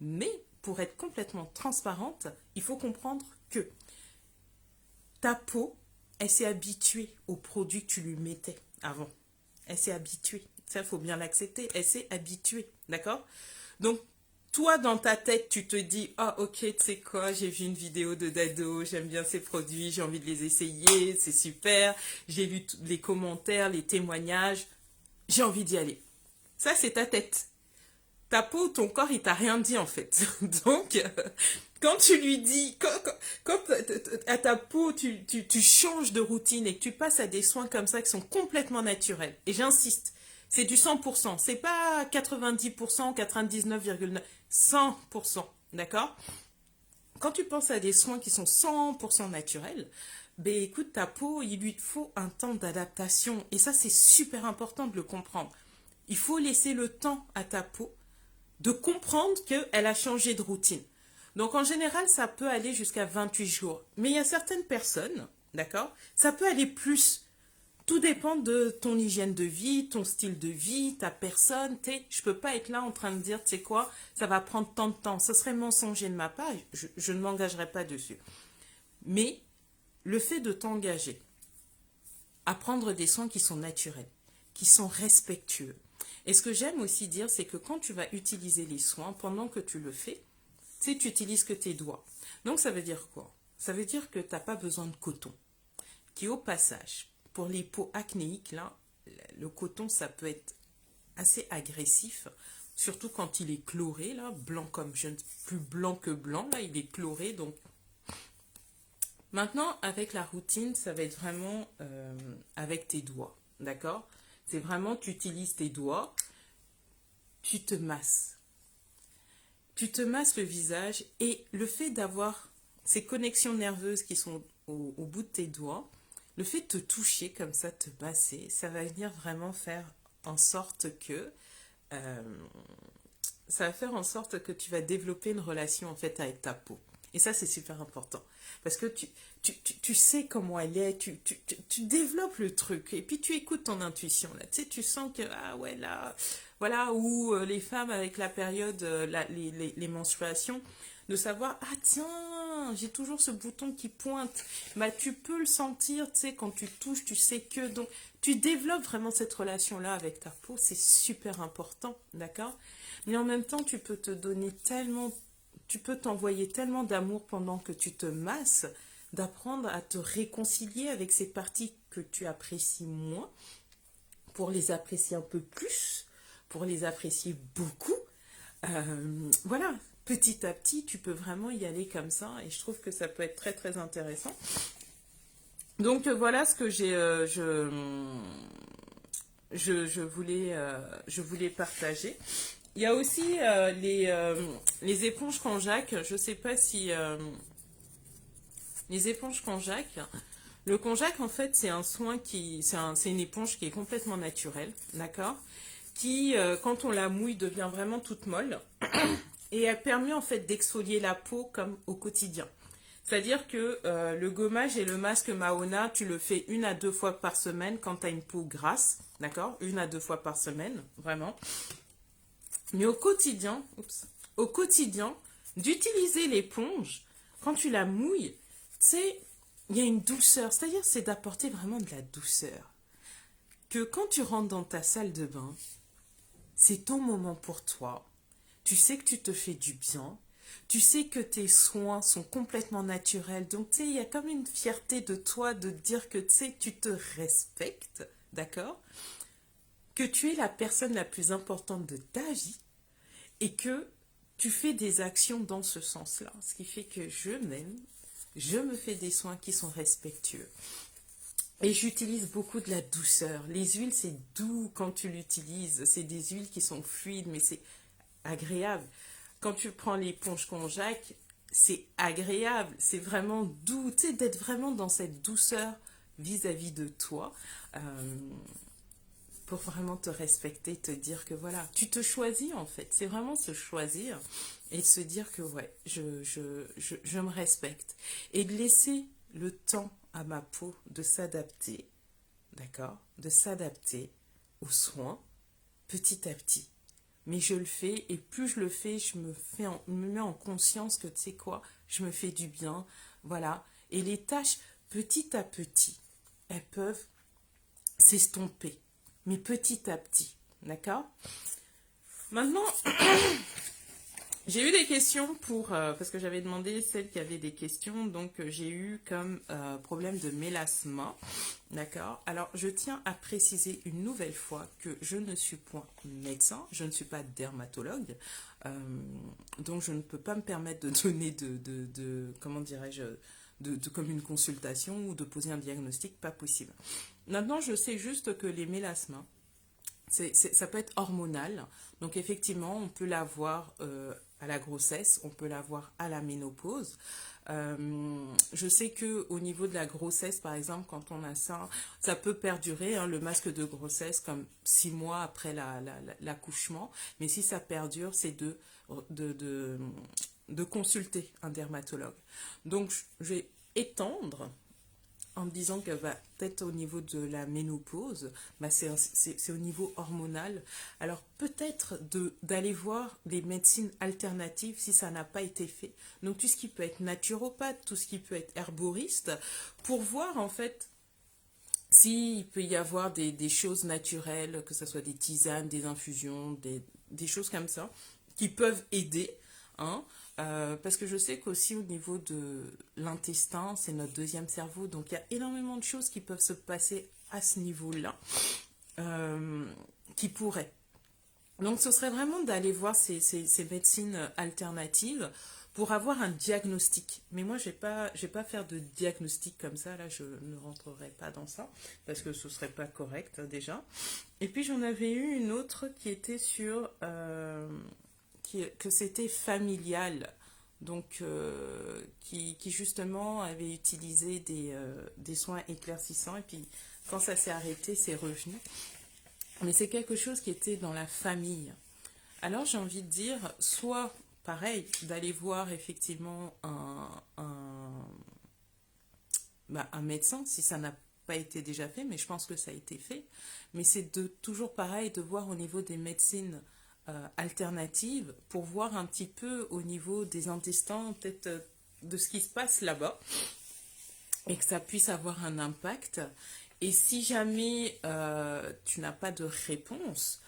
Mais pour être complètement transparente, il faut comprendre que ta peau, elle s'est habituée aux produits que tu lui mettais avant. Elle s'est habituée. Ça, il faut bien l'accepter. Elle s'est habituée, d'accord? Donc, Toi, dans ta tête, tu te dis, ah ok, tu sais quoi, j'ai vu une vidéo de Dado, j'aime bien ces produits, j'ai envie de les essayer, c'est super, j'ai lu les commentaires, les témoignages, j'ai envie d'y aller. Ça, c'est ta tête. Ta peau, ton corps, il t'a rien dit en fait. Donc, quand tu lui dis, quand à ta peau, tu changes de routine et que tu passes à des soins comme ça qui sont complètement naturels, et j'insiste, c'est du 100%, c'est pas 90%, 99,9%, 100%, d'accord? Quand tu penses à des soins qui sont 100% naturels, ben écoute, ta peau, il lui faut un temps d'adaptation, et ça, c'est super important de le comprendre. Il faut laisser le temps à ta peau de comprendre qu'elle a changé de routine. Donc en général, ça peut aller jusqu'à 28 jours. Mais il y a certaines personnes, d'accord, ça peut aller plus. Tout dépend de ton hygiène de vie, ton style de vie, ta personne. Je ne peux pas être là en train de dire, tu sais quoi, ça va prendre tant de temps. Ce serait mensonger de ma part, je ne m'engagerai pas dessus. Mais le fait de t'engager à prendre des soins qui sont naturels, qui sont respectueux. Et ce que j'aime aussi dire, c'est que quand tu vas utiliser les soins, pendant que tu le fais, tu sais, tu utilises que tes doigts. Donc ça veut dire quoi? Ça veut dire que tu n'as pas besoin de coton. Qui au passage, pour les peaux acnéiques, là, le coton, ça peut être assez agressif, surtout quand il est chloré, là, blanc comme je ne plus blanc que blanc, là, il est chloré, donc maintenant, avec la routine, ça va être vraiment avec tes doigts, d'accord? C'est vraiment, tu utilises tes doigts, tu te masses. Tu te masses le visage et le fait d'avoir ces connexions nerveuses qui sont au bout de tes doigts, le fait de te toucher comme ça, te masser, ça va venir vraiment faire en sorte que ça va faire en sorte que tu vas développer une relation en fait avec ta peau. Et ça, c'est super important. Parce que tu sais comment elle est, tu développes le truc. Et puis tu écoutes ton intuition. Là. Tu sais, tu sens que, ah ouais, là, voilà, où les femmes avec la période, les menstruations, de savoir, ah tiens, j'ai toujours ce bouton qui pointe. Bah, tu peux le sentir, tu sais, quand tu touches, tu sais que. Donc, tu développes vraiment cette relation-là avec ta peau. C'est super important, d'accord? Mais en même temps, tu peux te donner tellement, tu peux t'envoyer tellement d'amour pendant que tu te masses, d'apprendre à te réconcilier avec ces parties que tu apprécies moins, pour les apprécier un peu plus, pour les apprécier beaucoup. Voilà, petit à petit, tu peux vraiment y aller comme ça, et je trouve que ça peut être très très intéressant. Donc voilà ce que je voulais partager. Il y a aussi les éponges konjac. Je ne sais pas si les éponges konjac. Le konjac, en fait, c'est un soin c'est une éponge qui est complètement naturelle, d'accord? Qui, quand on la mouille, devient vraiment toute molle. Et elle permet en fait d'exfolier la peau comme au quotidien. C'est-à-dire que le gommage et le masque Mahona, tu le fais 1 à 2 fois par semaine quand tu as une peau grasse, d'accord? 1 à 2 fois par semaine, vraiment. Mais au quotidien, d'utiliser l'éponge, quand tu la mouilles, tu sais, il y a une douceur. C'est-à-dire, c'est d'apporter vraiment de la douceur. Que quand tu rentres dans ta salle de bain, c'est ton moment pour toi. Tu sais que tu te fais du bien. Tu sais que tes soins sont complètement naturels. Donc, tu sais, il y a comme une fierté de toi de dire que, tu sais, tu te respectes, d'accord? Que tu es la personne la plus importante de ta vie et que tu fais des actions dans ce sens-là. Ce qui fait que je m'aime, je me fais des soins qui sont respectueux. Et j'utilise beaucoup de la douceur. Les huiles, c'est doux quand tu l'utilises. C'est des huiles qui sont fluides, mais c'est agréable. Quand tu prends l'éponge konjac, c'est agréable. C'est vraiment doux. Tu sais, d'être vraiment dans cette douceur vis-à-vis de toi. Pour vraiment te respecter, te dire que voilà, tu te choisis en fait. C'est vraiment se choisir et se dire que ouais, je me respecte. Et de laisser le temps à ma peau de s'adapter, d'accord? De s'adapter aux soins petit à petit. Mais je le fais et plus je le fais, me mets en conscience que tu sais quoi, je me fais du bien, voilà. Et les tâches, petit à petit, elles peuvent s'estomper, mais petit à petit, d'accord? Maintenant, J'ai eu des questions parce que j'avais demandé celles qui avaient des questions, donc j'ai eu comme problème de mélasma, d'accord? Alors je tiens à préciser une nouvelle fois que je ne suis point médecin, je ne suis pas dermatologue, euh, donc je ne peux pas me permettre de donner comment dirais-je, comme une consultation ou de poser un diagnostic, pas possible. Maintenant je sais juste que les mélasmas, ça peut être hormonal. Donc effectivement, on peut l'avoir à la grossesse, on peut l'avoir à la ménopause. Je sais que au niveau de la grossesse, par exemple, quand on a ça, ça peut perdurer, hein, le masque de grossesse, comme 6 mois après l'accouchement. Mais si ça perdure, c'est de, de, de consulter un dermatologue. Donc je vais étendre en me disant que bah, peut-être au niveau de la ménopause, bah, c'est au niveau hormonal. Alors peut-être d'aller voir les médecines alternatives si ça n'a pas été fait. Donc tout ce qui peut être naturopathe, tout ce qui peut être herboriste, pour voir en fait s'il peut y avoir des choses naturelles, que ce soit des tisanes, des infusions, des choses comme ça, qui peuvent aider. Hein, parce que je sais qu'aussi au niveau de l'intestin, c'est notre deuxième cerveau, donc il y a énormément de choses qui peuvent se passer à ce niveau-là, euh, qui pourraient. Donc ce serait vraiment d'aller voir ces médecines alternatives pour avoir un diagnostic. Mais moi, je vais pas faire de diagnostic comme ça, là, je ne rentrerai pas dans ça, parce que ce serait pas correct, déjà. Et puis j'en avais eu une autre qui était sur que c'était familial, donc qui justement avait utilisé des soins éclaircissants, et puis quand ça s'est arrêté, c'est revenu. Mais c'est quelque chose qui était dans la famille. Alors j'ai envie de dire, soit pareil, d'aller voir effectivement un médecin, si ça n'a pas été déjà fait, mais je pense que ça a été fait. Mais c'est toujours pareil de voir au niveau des médecines alternatives pour voir un petit peu au niveau des intestins, peut-être de ce qui se passe là-bas, et que ça puisse avoir un impact. Et si jamais tu n'as pas de réponse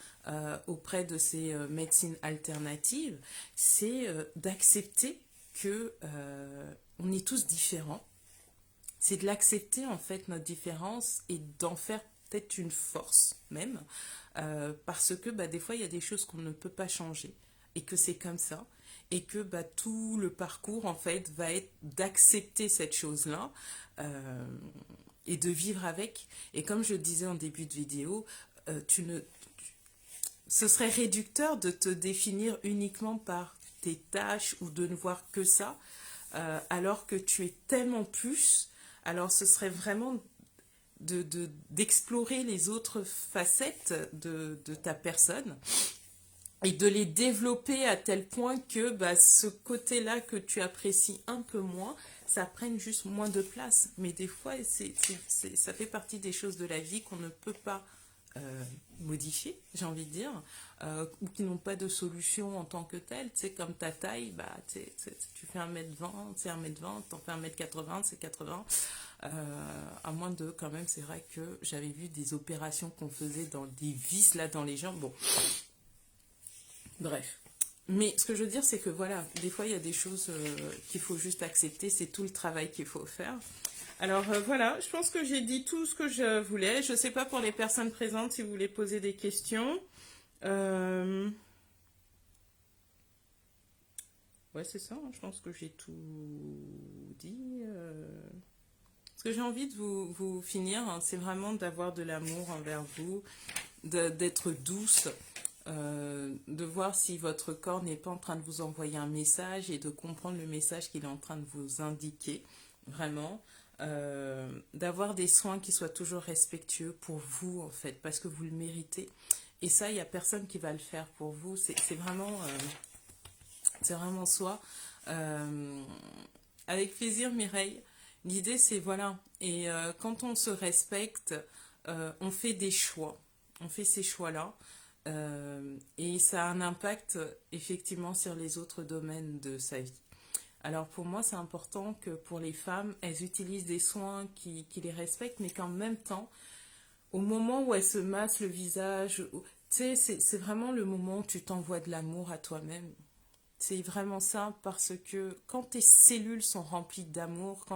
auprès de ces médecines alternatives, c'est d'accepter que on est tous différents. C'est de l'accepter en fait notre différence et d'en faire peut-être une force même, parce que bah, des fois il y a des choses qu'on ne peut pas changer et que c'est comme ça, et que bah, tout le parcours en fait va être d'accepter cette chose-là, et de vivre avec. Et comme je disais en début de vidéo, ce serait réducteur de te définir uniquement par tes tâches ou de ne voir que ça, alors que tu es tellement plus. Alors ce serait vraiment d'explorer les autres facettes de ta personne et de les développer à tel point que bah, ce côté-là que tu apprécies un peu moins, ça prenne juste moins de place. Mais des fois, ça fait partie des choses de la vie qu'on ne peut pas modifier, j'ai envie de dire, ou qui n'ont pas de solution en tant que telle. Tu sais, comme ta taille, bah, tu fais 1m20, c'est 1m20, t'en fais 1m80, c'est 80. À moins de, quand même, c'est vrai que j'avais vu des opérations qu'on faisait dans des vis là dans les jambes. Bon, bref. Mais ce que je veux dire, c'est que voilà, des fois, il y a des choses qu'il faut juste accepter. C'est tout le travail qu'il faut faire. Alors voilà, je pense que j'ai dit tout ce que je voulais. Je ne sais pas pour les personnes présentes si vous voulez poser des questions. Ouais, c'est ça, hein, je pense que j'ai tout dit. Ce que j'ai envie de vous finir, hein, c'est vraiment d'avoir de l'amour envers vous, d'être douce, de voir si votre corps n'est pas en train de vous envoyer un message et de comprendre le message qu'il est en train de vous indiquer, vraiment. D'avoir des soins qui soient toujours respectueux pour vous, en fait, parce que vous le méritez. Et ça, il n'y a personne qui va le faire pour vous. C'est vraiment soi. Avec plaisir, Mireille. L'idée, c'est voilà. Et quand on se respecte, on fait des choix. On fait ces choix-là. Et ça a un impact, effectivement, sur les autres domaines de sa vie. Alors pour moi, c'est important que pour les femmes, elles utilisent des soins qui les respectent, mais qu'en même temps, au moment où elles se massent le visage, tu sais, c'est vraiment le moment où tu t'envoies de l'amour à toi-même. C'est vraiment ça, parce que quand tes cellules sont remplies d'amour,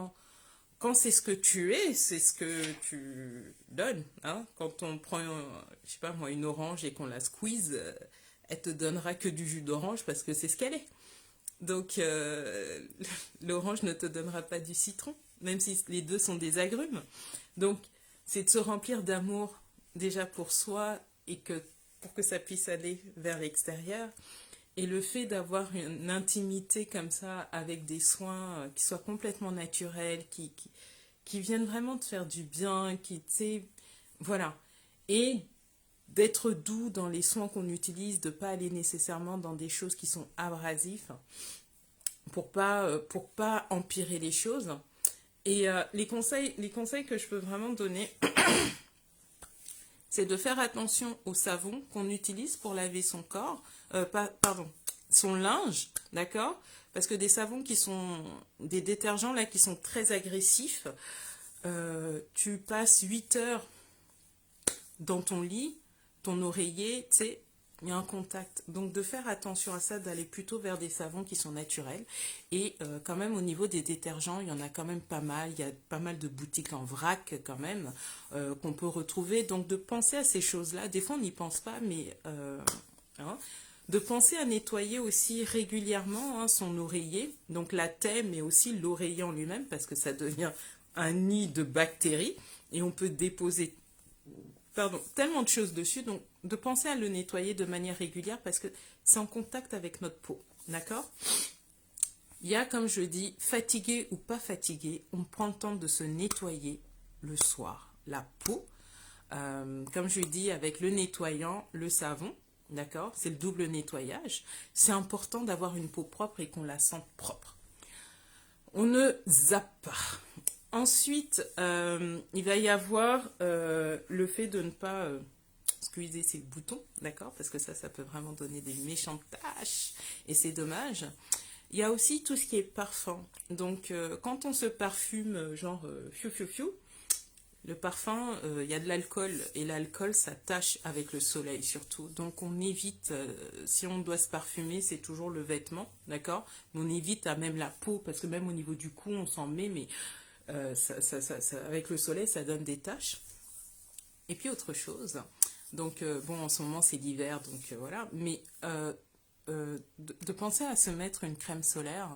quand c'est ce que tu es, c'est ce que tu donnes. Hein. Quand on prend, je sais pas moi, une orange et qu'on la squeeze, elle te donnera que du jus d'orange parce que c'est ce qu'elle est. Donc, l'orange ne te donnera pas du citron, même si les deux sont des agrumes. Donc, c'est de se remplir d'amour déjà pour soi et que pour que ça puisse aller vers l'extérieur. Et le fait d'avoir une intimité comme ça avec des soins qui soient complètement naturels, qui viennent vraiment te faire du bien, qui, tu sais, voilà. Et d'être doux dans les soins qu'on utilise, de ne pas aller nécessairement dans des choses qui sont abrasives pour pas empirer les choses. Et les conseils que je peux vraiment donner, c'est de faire attention au savon qu'on utilise pour laver son corps, pardon, son linge, d'accord? Parce que des savons qui sont, des détergents là qui sont très agressifs, tu passes 8 heures dans ton lit, ton oreiller, tu sais, il y a un contact. Donc de faire attention à ça, d'aller plutôt vers des savons qui sont naturels. Et quand même au niveau des détergents, il y en a quand même pas mal. Il y a pas mal de boutiques en vrac quand même qu'on peut retrouver. Donc de penser à ces choses-là. Des fois on n'y pense pas, mais hein, de penser à nettoyer aussi régulièrement son oreiller. Donc la thème mais aussi l'oreiller en lui-même parce que ça devient un nid de bactéries. Et on peut déposer tellement de choses dessus, donc de penser à le nettoyer de manière régulière parce que c'est en contact avec notre peau, d'accord? Il y a, comme je dis, fatigué ou pas fatigué, on prend le temps de se nettoyer le soir, la peau, comme je dis, avec le nettoyant, le savon, d'accord? C'est le double nettoyage. C'est important d'avoir une peau propre et qu'on la sente propre. On ne zappe pas. Ensuite, il va y avoir le fait de ne pas squeezer ses boutons, d'accord? Parce que ça peut vraiment donner des méchantes taches et c'est dommage. Il y a aussi tout ce qui est parfum. Donc, quand on se parfume, genre fiou fiou fiou, le parfum, il y a de l'alcool et l'alcool, ça tâche avec le soleil surtout. Donc, on évite, si on doit se parfumer, c'est toujours le vêtement, d'accord? Mais on évite à même la peau, parce que même au niveau du cou, on s'en met, mais avec le soleil, ça donne des taches. Et puis autre chose, donc bon, en ce moment c'est l'hiver, donc voilà, mais de penser à se mettre une crème solaire.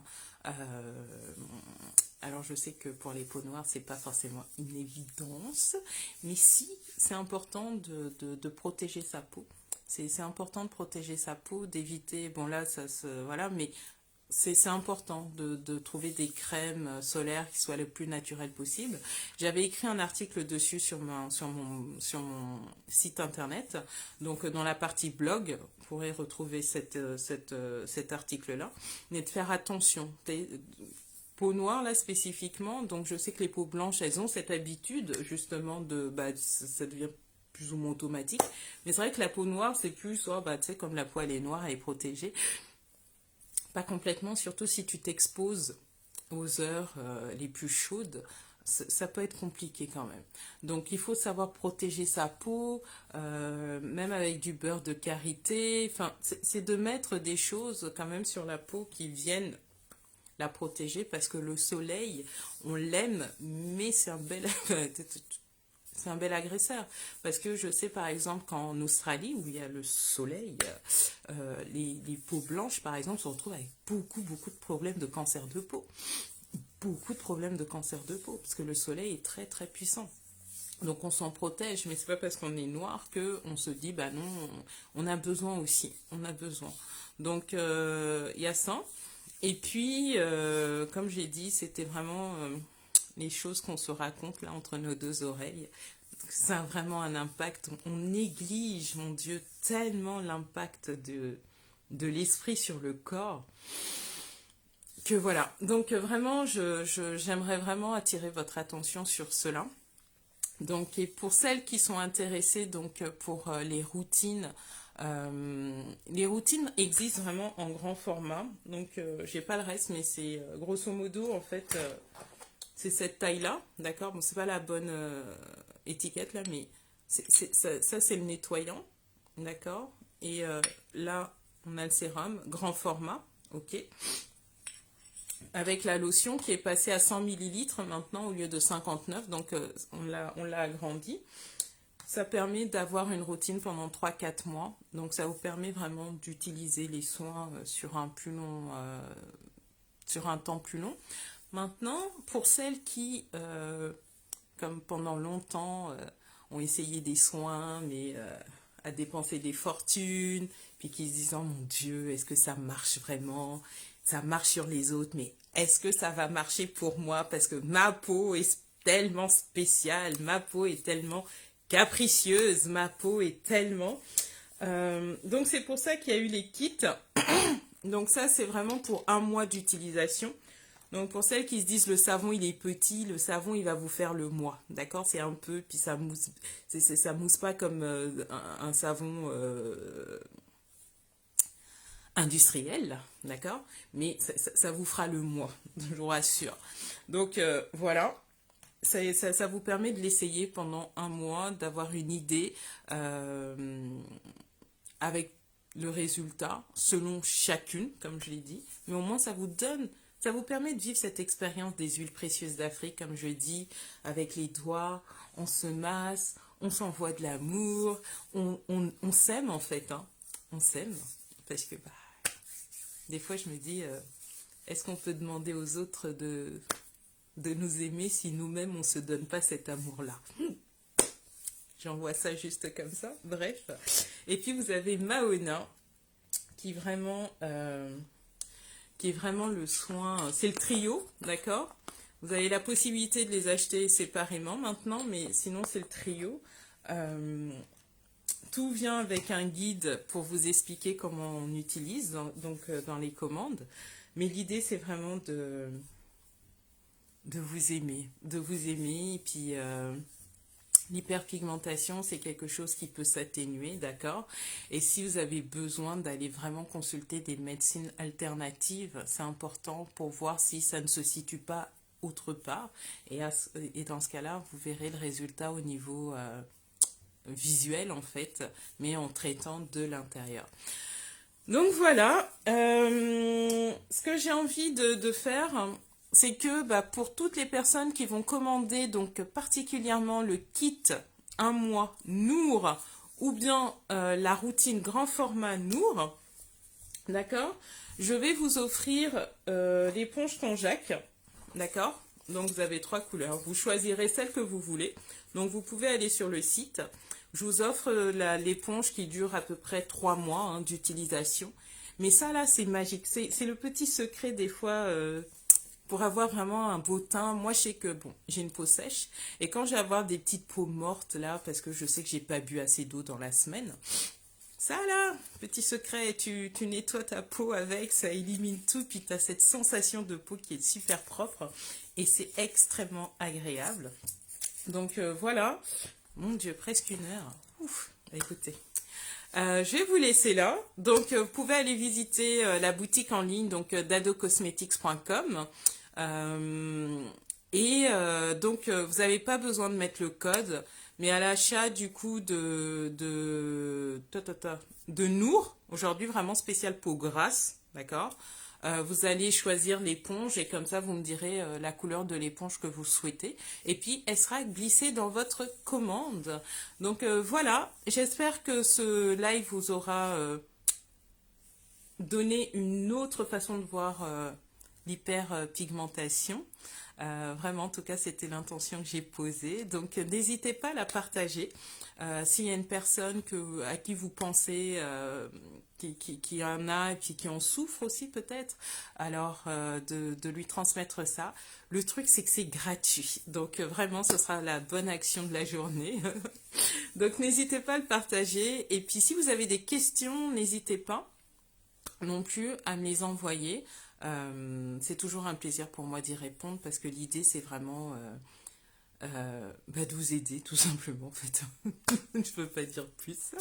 Alors je sais que pour les peaux noires, c'est pas forcément une évidence, mais si, c'est important de protéger sa peau. C'est important de protéger sa peau, d'éviter, bon là, ça se, voilà, mais c'est important de trouver des crèmes solaires qui soient le plus naturelles possible. J'avais écrit un article dessus sur mon site internet. Donc dans la partie blog, vous pourrez retrouver cet article-là. Mais de faire attention. Peau noire là spécifiquement, donc je sais que les peaux blanches, elles ont cette habitude justement ça devient plus ou moins automatique. Mais c'est vrai que la peau noire, c'est plus, tu sais, comme la peau elle est noire, elle est protégée. Pas complètement, surtout si tu t'exposes aux heures les plus chaudes, ça peut être compliqué quand même. Donc il faut savoir protéger sa peau, même avec du beurre de karité. Enfin, c'est de mettre des choses quand même sur la peau qui viennent la protéger parce que le soleil, on l'aime, mais c'est un bel c'est un bel agresseur. Parce que je sais par exemple qu'en Australie, où il y a le soleil, les peaux blanches par exemple se retrouvent avec beaucoup de problèmes de cancer de peau. Beaucoup de problèmes de cancer de peau, parce que le soleil est très très puissant. Donc on s'en protège, mais c'est pas parce qu'on est noir que on se dit bah non, on a besoin aussi, on a besoin. Donc il y a ça. Et puis, comme j'ai dit, c'était vraiment les choses qu'on se raconte là entre nos deux oreilles. Ça a vraiment un impact. On néglige, mon Dieu, tellement l'impact de l'esprit sur le corps. Que voilà. Donc vraiment, j'aimerais vraiment attirer votre attention sur cela. Donc, et pour celles qui sont intéressées donc pour les routines existent vraiment en grand format. Donc, j'ai pas le reste, mais c'est grosso modo en fait, c'est cette taille-là, d'accord. Bon, c'est pas la bonne étiquette là, mais ça c'est le nettoyant, d'accord. Et là, on a le sérum grand format. ok. Avec la lotion qui est passée à 100 millilitres maintenant au lieu de 59, donc on l'a agrandi. Ça permet d'avoir une routine pendant 3-4 mois, donc ça vous permet vraiment d'utiliser les soins sur un temps plus long. Maintenant, pour celles qui, comme pendant longtemps, ont essayé des soins, mais à dépenser des fortunes, puis qui se disent, oh mon Dieu, est-ce que ça marche vraiment? Ça marche sur les autres, mais est-ce que ça va marcher pour moi? Parce que ma peau est tellement spéciale, ma peau est tellement capricieuse, ma peau est tellement... donc c'est pour ça qu'il y a eu les kits. Donc ça, c'est vraiment pour 1 mois d'utilisation. Donc pour celles qui se disent le savon il est petit, le savon il va vous faire le mois, d'accord? C'est un peu, puis ça mousse, ça mousse pas comme un savon industriel, d'accord? Mais ça vous fera le mois, je vous rassure. Donc voilà, ça vous permet de l'essayer pendant 1 mois, d'avoir une idée avec le résultat selon chacune, comme je l'ai dit. Mais au moins ça vous permet de vivre cette expérience des huiles précieuses d'Afrique, comme je dis, avec les doigts, on se masse, on s'envoie de l'amour, on s'aime en fait, hein. On s'aime, parce que des fois je me dis, est-ce qu'on peut demander aux autres de nous aimer si nous-mêmes on ne se donne pas cet amour-là? J'envoie ça juste comme ça, bref. Et puis vous avez Mahona, qui est vraiment le soin, c'est le trio, d'accord? Vous avez la possibilité de les acheter séparément maintenant, mais sinon c'est le trio. Tout vient avec un guide pour vous expliquer comment on utilise, dans les commandes. Mais l'idée c'est vraiment de vous aimer, et puis l'hyperpigmentation, c'est quelque chose qui peut s'atténuer, d'accord? Et si vous avez besoin d'aller vraiment consulter des médecines alternatives, c'est important pour voir si ça ne se situe pas autre part. Et dans ce cas-là, vous verrez le résultat au niveau visuel, en fait, mais en traitant de l'intérieur. Donc voilà, ce que j'ai envie de faire, c'est que pour toutes les personnes qui vont commander, donc particulièrement le kit 1 mois Nour, ou bien la routine grand format Nour, d'accord, je vais vous offrir l'éponge Konjac, d'accord? Donc vous avez 3 couleurs, vous choisirez celle que vous voulez. Donc vous pouvez aller sur le site. Je vous offre l'éponge qui dure à peu près 3 mois hein, d'utilisation. Mais ça là, c'est magique. C'est le petit secret des fois pour avoir vraiment un beau teint. Moi, je sais que bon, j'ai une peau sèche. Et quand je vais avoir des petites peaux mortes là, parce que je sais que j'ai pas bu assez d'eau dans la semaine, ça là, petit secret, tu nettoies ta peau avec, ça élimine tout, puis tu as cette sensation de peau qui est super propre. Et c'est extrêmement agréable. Donc voilà. Mon Dieu, presque 1 heure. Ouf, écoutez. Je vais vous laisser là. Donc, vous pouvez aller visiter la boutique en ligne, donc dadocosmetics.com. Donc, vous n'avez pas besoin de mettre le code, mais à l'achat du coup de Nour, aujourd'hui vraiment spécial peau grasse, d'accord? Vous allez choisir l'éponge et comme ça vous me direz la couleur de l'éponge que vous souhaitez et puis elle sera glissée dans votre commande. Donc voilà, j'espère que ce live vous aura donné une autre façon de voir l'hyperpigmentation. Vraiment, en tout cas, c'était l'intention que j'ai posée. Donc, n'hésitez pas à la partager. S'il y a une personne à qui vous pensez qui en a et puis qui en souffre aussi peut-être, alors de lui transmettre ça. Le truc, c'est que c'est gratuit. Donc, vraiment, ce sera la bonne action de la journée. Donc, n'hésitez pas à le partager. Et puis, si vous avez des questions, n'hésitez pas non plus à me les envoyer. C'est toujours un plaisir pour moi d'y répondre parce que l'idée c'est vraiment de vous aider tout simplement en fait. Je ne peux pas dire plus.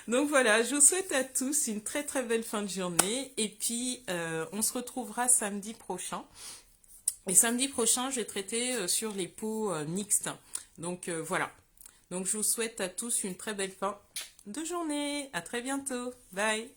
Donc voilà, je vous souhaite à tous une très très belle fin de journée et puis on se retrouvera samedi prochain. Et samedi prochain je vais traiter sur les peaux mixtes. Donc voilà. Donc je vous souhaite à tous une très belle fin de journée. À très bientôt. Bye.